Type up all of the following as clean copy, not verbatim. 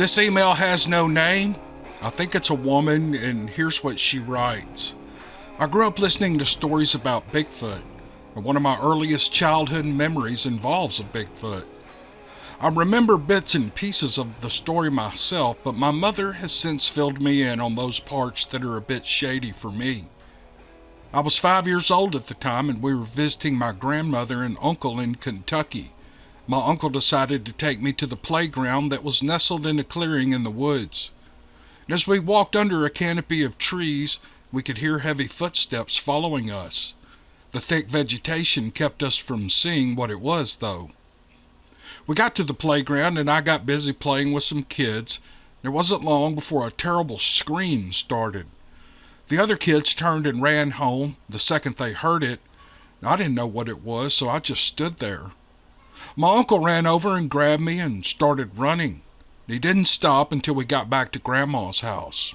This email has no name. I think it's a woman, and here's what she writes. I grew up listening to stories about Bigfoot, and one of my earliest childhood memories involves a Bigfoot. I remember bits and pieces of the story myself, but my mother has since filled me in on those parts that are a bit shady for me. I was 5 years old at the time, and we were visiting my grandmother and uncle in Kentucky. My uncle decided to take me to the playground that was nestled in a clearing in the woods. And as we walked under a canopy of trees, we could hear heavy footsteps following us. The thick vegetation kept us from seeing what it was, though. We got to the playground, and I got busy playing with some kids. It wasn't long before a terrible scream started. The other kids turned and ran home the second they heard it. I didn't know what it was, so I just stood there. My uncle ran over and grabbed me and started running. He didn't stop until we got back to Grandma's house.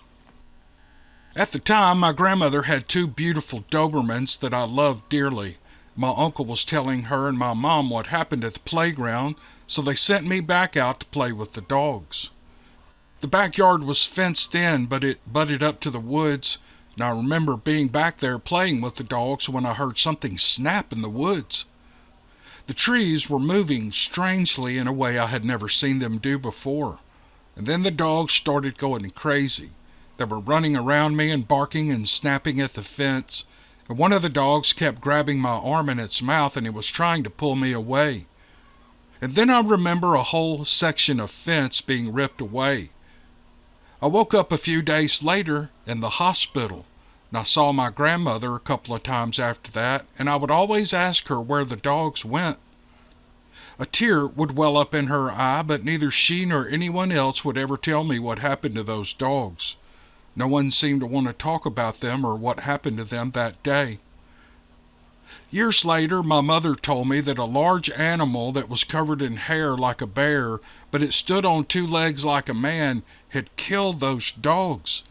At the time, my grandmother had two beautiful Dobermans that I loved dearly. My uncle was telling her and my mom what happened at the playground, so they sent me back out to play with the dogs. The backyard was fenced in, but it butted up to the woods, and I remember being back there playing with the dogs when I heard something snap in the woods. The trees were moving strangely in a way I had never seen them do before, and then the dogs started going crazy. They were running around me and barking and snapping at the fence, and one of the dogs kept grabbing my arm in its mouth, and it was trying to pull me away. And then I remember a whole section of fence being ripped away. I woke up a few days later in the hospital, and I saw my grandmother a couple of times after that, and I would always ask her where the dogs went. A tear would well up in her eye, but neither she nor anyone else would ever tell me what happened to those dogs. No one seemed to want to talk about them or what happened to them that day. Years later, my mother told me that a large animal that was covered in hair like a bear, but it stood on two legs like a man, had killed those dogs.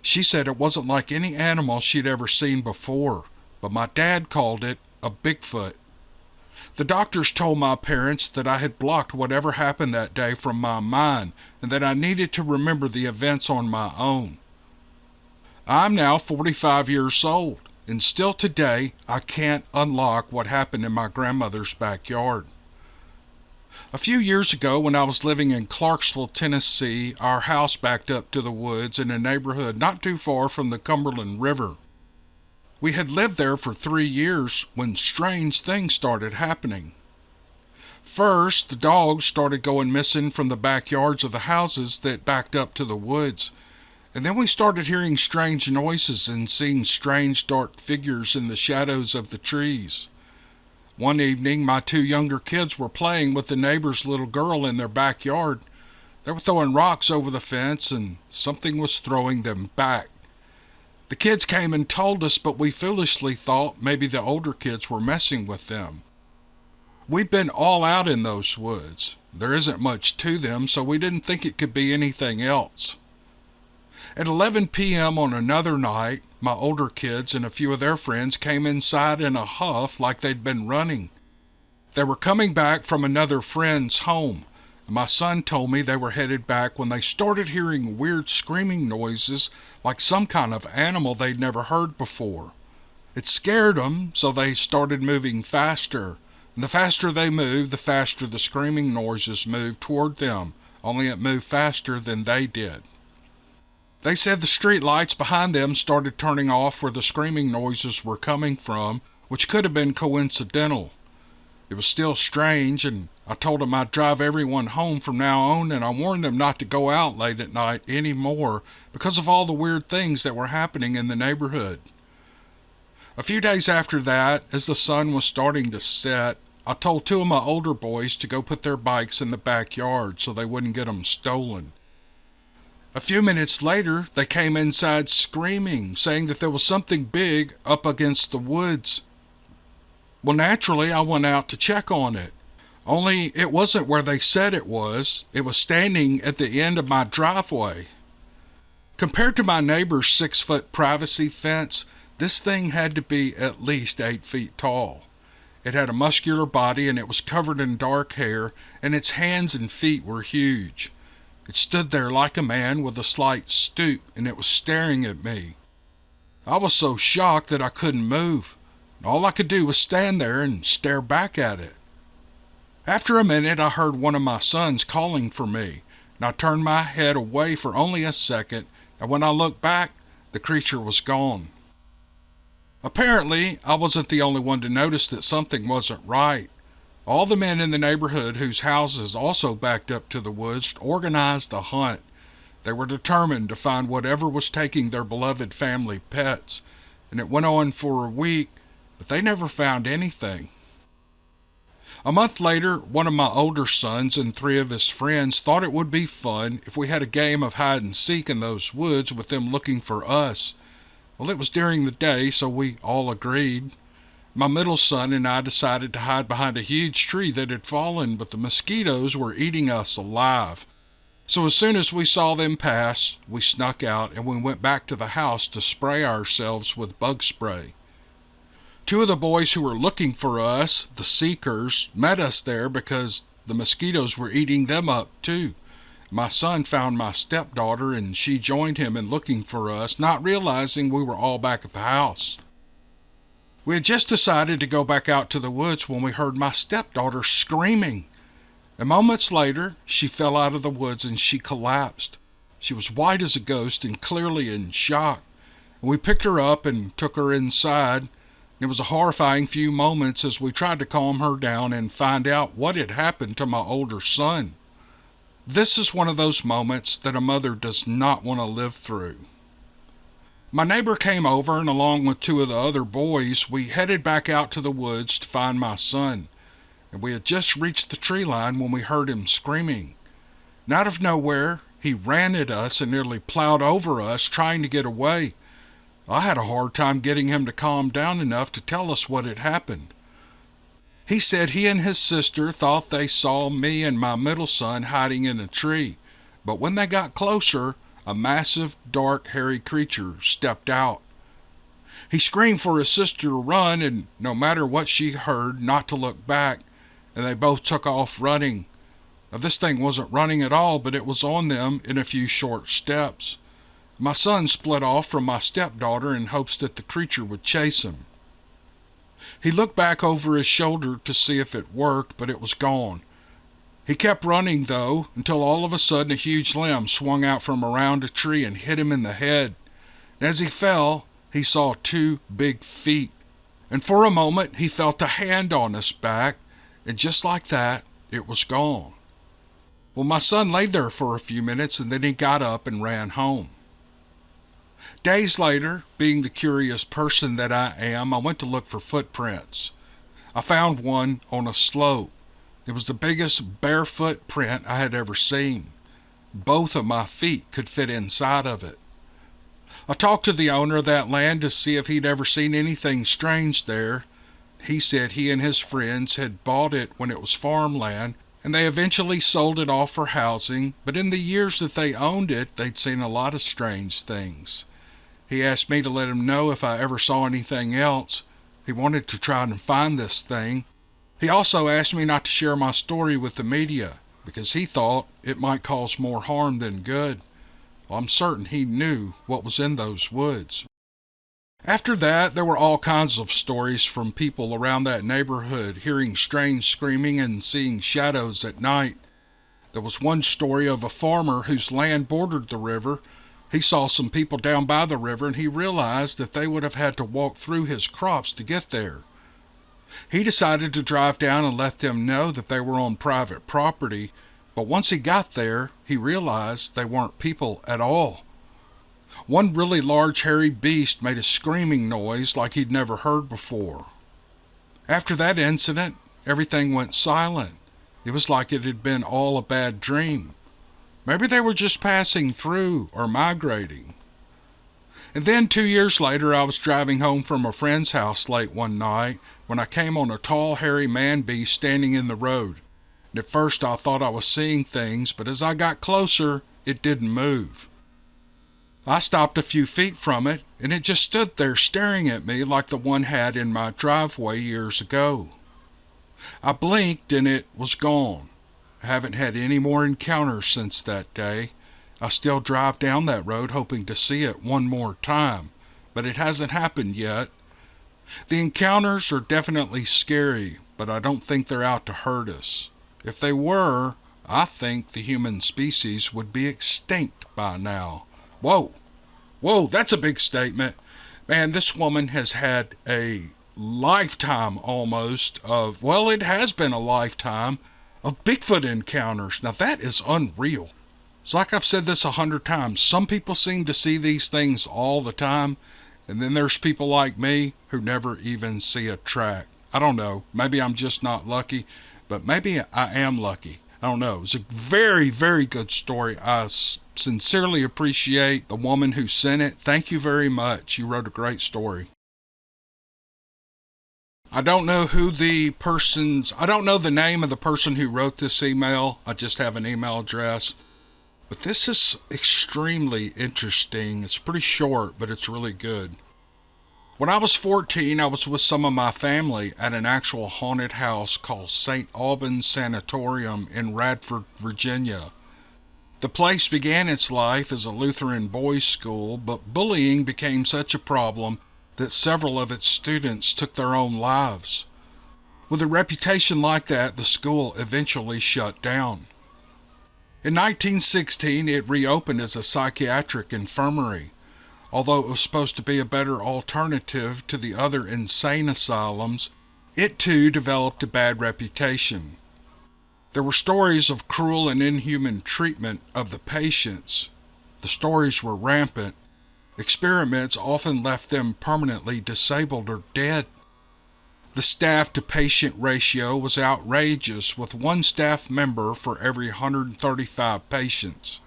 She said it wasn't like any animal she'd ever seen before, but my dad called it a Bigfoot. The doctors told my parents that I had blocked whatever happened that day from my mind, and that I needed to remember the events on my own. I'm now 45 years old, and still today I can't unlock what happened in my grandmother's backyard. A few years ago, when I was living in Clarksville, Tennessee, our house backed up to the woods in a neighborhood not too far from the Cumberland River. We had lived there for 3 years when strange things started happening. First, the dogs started going missing from the backyards of the houses that backed up to the woods, and then we started hearing strange noises and seeing strange dark figures in the shadows of the trees. One evening, my two younger kids were playing with the neighbor's little girl in their backyard. They were throwing rocks over the fence, and something was throwing them back. The kids came and told us, but we foolishly thought maybe the older kids were messing with them. We've been all out in those woods. There isn't much to them, so we didn't think it could be anything else. At 11 p.m. on another night, my older kids and a few of their friends came inside in a huff like they'd been running. They were coming back from another friend's home, and my son told me they were headed back when they started hearing weird screaming noises like some kind of animal they'd never heard before. It scared them, so they started moving faster, and the faster they moved, the faster the screaming noises moved toward them, only it moved faster than they did. They said the street lights behind them started turning off where the screaming noises were coming from, which could have been coincidental. It was still strange, and I told them I'd drive everyone home from now on, and I warned them not to go out late at night anymore because of all the weird things that were happening in the neighborhood. A few days after that, as the sun was starting to set, I told two of my older boys to go put their bikes in the backyard so they wouldn't get them stolen. A few minutes later, they came inside screaming, saying that there was something big up against the woods. Well, naturally, I went out to check on it. Only it wasn't where they said it was. It was standing at the end of my driveway. Compared to my neighbor's 6-foot privacy fence, this thing had to be at least 8 feet tall. It had a muscular body, and it was covered in dark hair, and its hands and feet were huge. It stood there like a man with a slight stoop, and it was staring at me. I was so shocked that I couldn't move. All I could do was stand there and stare back at it. After a minute, I heard one of my sons calling for me, and I turned my head away for only a second, and when I looked back, the creature was gone. Apparently, I wasn't the only one to notice that something wasn't right. All the men in the neighborhood whose houses also backed up to the woods organized a hunt. They were determined to find whatever was taking their beloved family pets, and it went on for a week, but they never found anything. A month later, one of my older sons and 3 of his friends thought it would be fun if we had a game of hide and seek in those woods with them looking for us. Well, it was during the day, so we all agreed. My middle son and I decided to hide behind a huge tree that had fallen, but the mosquitoes were eating us alive. So as soon as we saw them pass, we snuck out and we went back to the house to spray ourselves with bug spray. 2 of the boys who were looking for us, the seekers, met us there because the mosquitoes were eating them up too. My son found my stepdaughter and she joined him in looking for us, not realizing we were all back at the house. We had just decided to go back out to the woods when we heard my stepdaughter screaming. And moments later, she fell out of the woods and she collapsed. She was white as a ghost and clearly in shock. We picked her up and took her inside. It was a horrifying few moments as we tried to calm her down and find out what had happened to my older son. This is one of those moments that a mother does not want to live through. My neighbor came over, and along with 2 of the other boys, we headed back out to the woods to find my son. And we had just reached the tree line when we heard him screaming. And out of nowhere, he ran at us and nearly plowed over us, trying to get away. I had a hard time getting him to calm down enough to tell us what had happened. He said he and his sister thought they saw me and my middle son hiding in a tree, but when they got closer, a massive, dark, hairy creature stepped out. He screamed for his sister to run, and no matter what she heard, not to look back, and they both took off running. Now, this thing wasn't running at all, but it was on them in a few short steps. My son split off from my stepdaughter in hopes that the creature would chase him. He looked back over his shoulder to see if it worked, but it was gone. He kept running, though, until all of a sudden a huge limb swung out from around a tree and hit him in the head. And as he fell, he saw 2 big feet. And for a moment, he felt a hand on his back, and just like that, it was gone. Well, my son lay there for a few minutes, and then he got up and ran home. Days later, being the curious person that I am, I went to look for footprints. I found one on a slope. It was the biggest barefoot print I had ever seen. Both of my feet could fit inside of it. I talked to the owner of that land to see if he'd ever seen anything strange there. He said he and his friends had bought it when it was farmland, and they eventually sold it off for housing, but in the years that they owned it, they'd seen a lot of strange things. He asked me to let him know if I ever saw anything else. He wanted to try and find this thing. He also asked me not to share my story with the media, because he thought it might cause more harm than good. Well, I'm certain he knew what was in those woods. After that, there were all kinds of stories from people around that neighborhood, hearing strange screaming and seeing shadows at night. There was one story of a farmer whose land bordered the river. He saw some people down by the river, and he realized that they would have had to walk through his crops to get there. He decided to drive down and let them know that they were on private property, but once he got there, he realized they weren't people at all. One really large hairy beast made a screaming noise like he'd never heard before. After that incident, everything went silent. It was like it had been all a bad dream. Maybe they were just passing through or migrating. And then 2 years later, I was driving home from a friend's house late one night when I came on a tall, hairy man-beast standing in the road. And at first I thought I was seeing things, but as I got closer, it didn't move. I stopped a few feet from it, and it just stood there staring at me like the one had in my driveway years ago. I blinked, and it was gone. I haven't had any more encounters since that day. I still drive down that road hoping to see it one more time, but it hasn't happened yet. The encounters are definitely scary, but I don't think they're out to hurt us. If they were, I think the human species would be extinct by now. Whoa, that's a big statement. Man, this woman has had a lifetime almost of, well, it has been a lifetime of Bigfoot encounters. Now that is unreal. It's like I've said this 100 times. Some people seem to see these things all the time, and then there's people like me who never even see a track. I don't know. Maybe I'm just not lucky, but maybe I am lucky. I don't know. It's a very, very good story. I sincerely appreciate the woman who sent it. Thank you very much. You wrote a great story. I don't know I don't know the name of the person who wrote this email. I just have an email address. But this is extremely interesting. It's pretty short, but it's really good. When I was 14, I was with some of my family at an actual haunted house called St. Albans Sanatorium in Radford, Virginia. The place began its life as a Lutheran boys' school, but bullying became such a problem that several of its students took their own lives. With a reputation like that, the school eventually shut down. In 1916, it reopened as a psychiatric infirmary. Although it was supposed to be a better alternative to the other insane asylums, it too developed a bad reputation. There were stories of cruel and inhuman treatment of the patients. The stories were rampant. Experiments often left them permanently disabled or dead. The staff-to-patient ratio was outrageous, with one staff member for every 135 patients.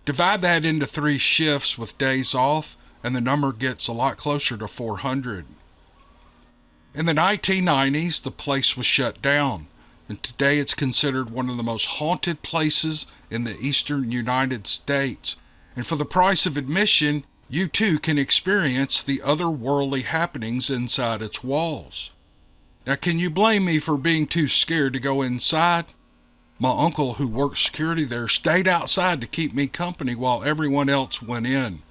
Divide that into 3 shifts with days off, and the number gets a lot closer to 400. In the 1990s, the place was shut down, and today it's considered one of the most haunted places in the eastern United States. And for the price of admission, you too can experience the otherworldly happenings inside its walls. Now, can you blame me for being too scared to go inside? My uncle, who worked security there, stayed outside to keep me company while everyone else went in.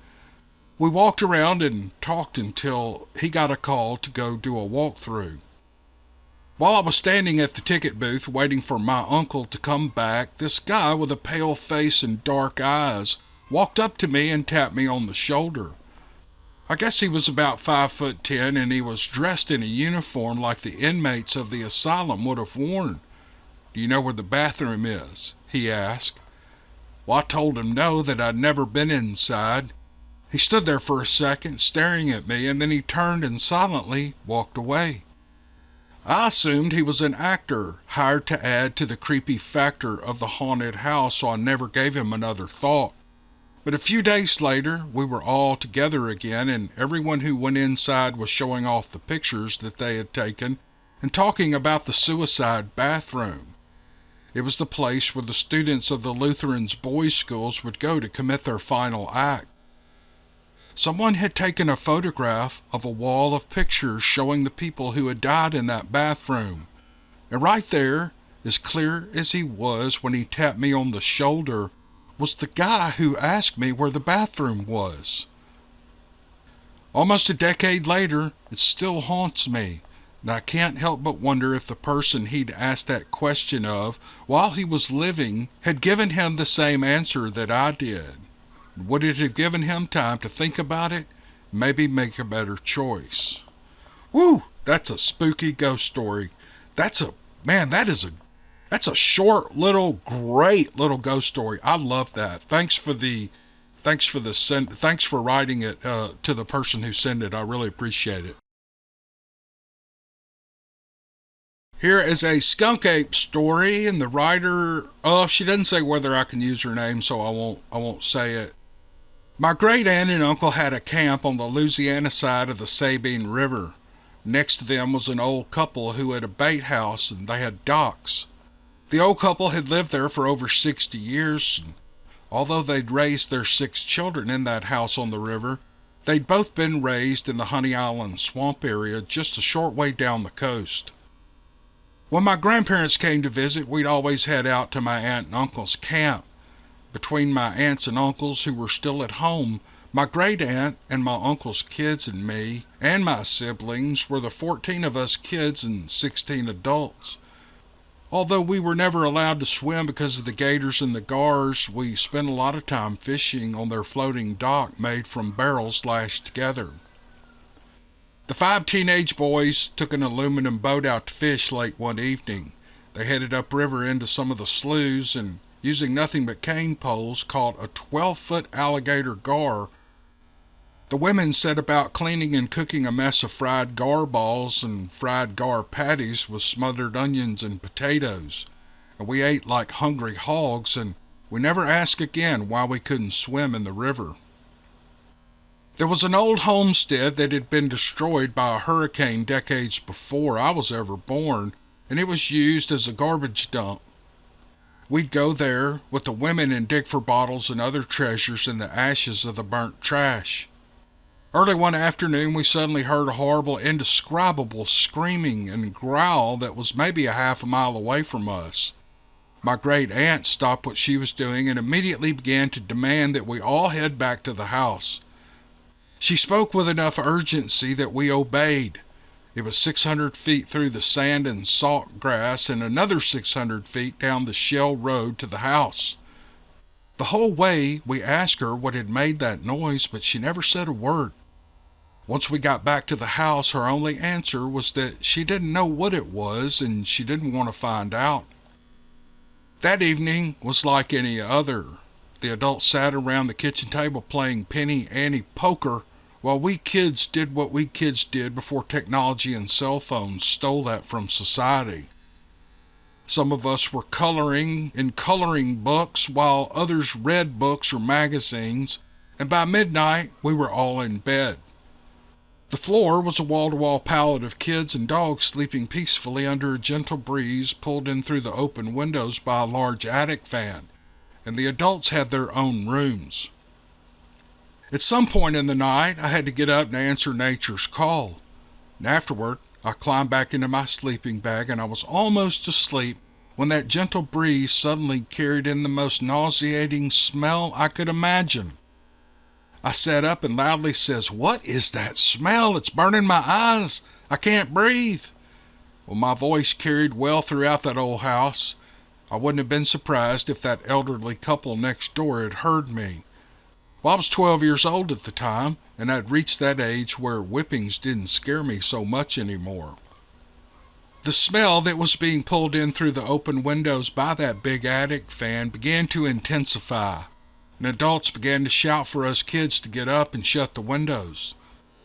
We walked around and talked until he got a call to go do a walkthrough. While I was standing at the ticket booth waiting for my uncle to come back, this guy with a pale face and dark eyes walked up to me and tapped me on the shoulder. I guess he was about 5'10", and he was dressed in a uniform like the inmates of the asylum would have worn. "Do you know where the bathroom is?" he asked. Well, I told him no, that I'd never been inside. He stood there for a second, staring at me, and then he turned and silently walked away. I assumed he was an actor, hired to add to the creepy factor of the haunted house, so I never gave him another thought. But a few days later, we were all together again, and everyone who went inside was showing off the pictures that they had taken and talking about the suicide bathroom. It was the place where the students of the Lutherans' boys' schools would go to commit their final act. Someone had taken a photograph of a wall of pictures showing the people who had died in that bathroom. And right there, as clear as he was when he tapped me on the shoulder, was the guy who asked me where the bathroom was. Almost a decade later, it still haunts me, and I can't help but wonder if the person he'd asked that question of while he was living had given him the same answer that I did. Would it have given him time to think about it? Maybe make a better choice. Woo! That's a spooky ghost story. That's a short little, great little ghost story. I love that. Thanks for writing it to the person who sent it. I really appreciate it. Here is a skunk ape story, and the writer, she doesn't say whether I can use her name, so I won't say it. My great aunt and uncle had a camp on the Louisiana side of the Sabine River. Next to them was an old couple who had a bait house, and they had docks. The old couple had lived there for over 60 years, and although they'd raised their 6 children in that house on the river, they'd both been raised in the Honey Island swamp area just a short way down the coast. When my grandparents came to visit, we'd always head out to my aunt and uncle's camp. Between my aunts and uncles who were still at home, my great aunt and my uncle's kids and me and my siblings were the 14 of us kids and 16 adults. Although we were never allowed to swim because of the gators and the gars, we spent a lot of time fishing on their floating dock made from barrels lashed together. The 5 teenage boys took an aluminum boat out to fish late one evening. They headed upriver into some of the sloughs and, using nothing but cane poles, caught a 12-foot alligator gar. The women set about cleaning and cooking a mess of fried gar balls and fried gar patties with smothered onions and potatoes. And we ate like hungry hogs, and we never asked again why we couldn't swim in the river. There was an old homestead that had been destroyed by a hurricane decades before I was ever born, and it was used as a garbage dump. We'd go there with the women and dig for bottles and other treasures in the ashes of the burnt trash. Early one afternoon, we suddenly heard a horrible, indescribable screaming and growl that was maybe a half a mile away from us. My great aunt stopped what she was doing and immediately began to demand that we all head back to the house. She spoke with enough urgency that we obeyed. It was 600 feet through the sand and salt grass and another 600 feet down the shell road to the house. The whole way we asked her what had made that noise, but she never said a word. Once we got back to the house, her only answer was that she didn't know what it was and she didn't want to find out. That evening was like any other. The adults sat around the kitchen table playing penny ante poker while we kids did what we kids did before technology and cell phones stole that from society. Some of us were coloring in coloring books while others read books or magazines, and by midnight we were all in bed. The floor was a wall-to-wall pallet of kids and dogs sleeping peacefully under a gentle breeze pulled in through the open windows by a large attic fan, and the adults had their own rooms. At some point in the night, I had to get up and answer nature's call, and afterward, I climbed back into my sleeping bag and I was almost asleep when that gentle breeze suddenly carried in the most nauseating smell I could imagine. I sat up and loudly says, "What is that smell? It's burning my eyes. I can't breathe." Well, my voice carried well throughout that old house. I wouldn't have been surprised if that elderly couple next door had heard me. Well, I was 12 years old at the time, and I'd reached that age where whippings didn't scare me so much anymore. The smell that was being pulled in through the open windows by that big attic fan began to intensify, and adults began to shout for us kids to get up and shut the windows.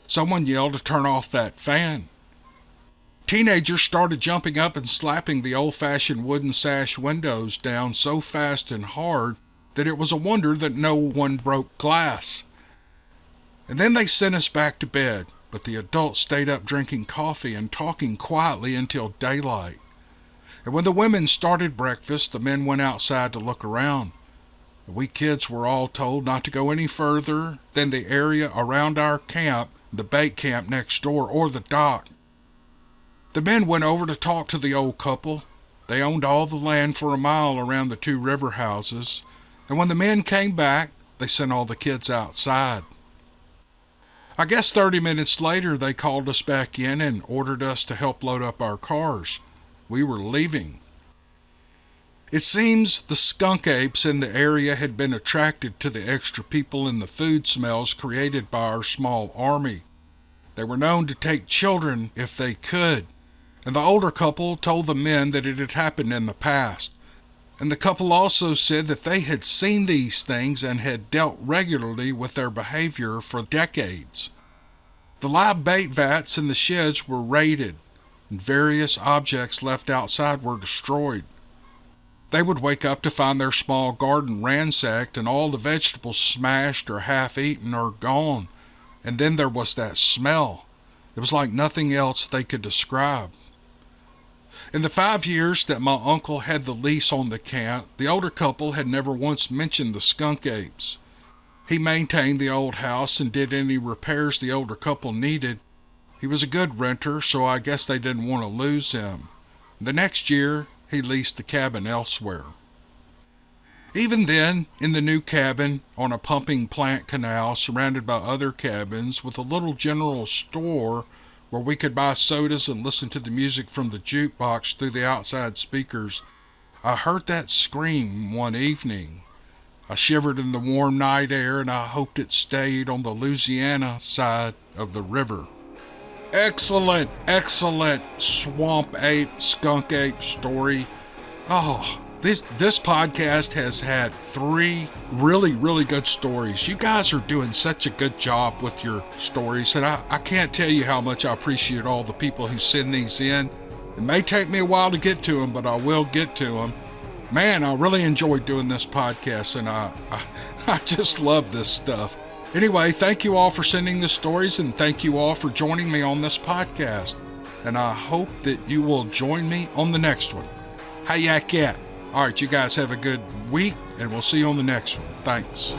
Someone yelled to turn off that fan. Teenagers started jumping up and slapping the old-fashioned wooden sash windows down so fast and hard that it was a wonder that no one broke glass. And then they sent us back to bed, but the adults stayed up drinking coffee and talking quietly until daylight. And when the women started breakfast, the men went outside to look around. We kids were all told not to go any further than the area around our camp, the bait camp next door, or the dock. The men went over to talk to the old couple. They owned all the land for a mile around the 2 river houses, and when the men came back, they sent all the kids outside. I guess 30 minutes later, they called us back in and ordered us to help load up our cars. We were leaving. It seems the skunk apes in the area had been attracted to the extra people and the food smells created by our small army. They were known to take children if they could, and the older couple told the men that it had happened in the past. And the couple also said that they had seen these things and had dealt regularly with their behavior for decades. The live bait vats in the sheds were raided, and various objects left outside were destroyed. They would wake up to find their small garden ransacked and all the vegetables smashed or half-eaten or gone. And then there was that smell. It was like nothing else they could describe. In the 5 years that my uncle had the lease on the camp, the older couple had never once mentioned the skunk apes. He maintained the old house and did any repairs the older couple needed. He was a good renter, so I guess they didn't want to lose him. The next year, he leased the cabin elsewhere. Even then, in the new cabin, on a pumping plant canal surrounded by other cabins with a little general store where we could buy sodas and listen to the music from the jukebox through the outside speakers, I heard that scream one evening. I shivered in the warm night air and I hoped it stayed on the Louisiana side of the river. Excellent, excellent swamp ape, skunk ape story. Oh, this podcast has had 3 really, really good stories. You guys are doing such a good job with your stories, and I can't tell you how much I appreciate all the people who send these in. It may take me a while to get to them, but I will get to them. Man, I really enjoy doing this podcast, and I just love this stuff. Anyway, thank you all for sending the stories, and thank you all for joining me on this podcast. And I hope that you will join me on the next one. Hi, yak yak. All right, you guys have a good week, and we'll see you on the next one. Thanks.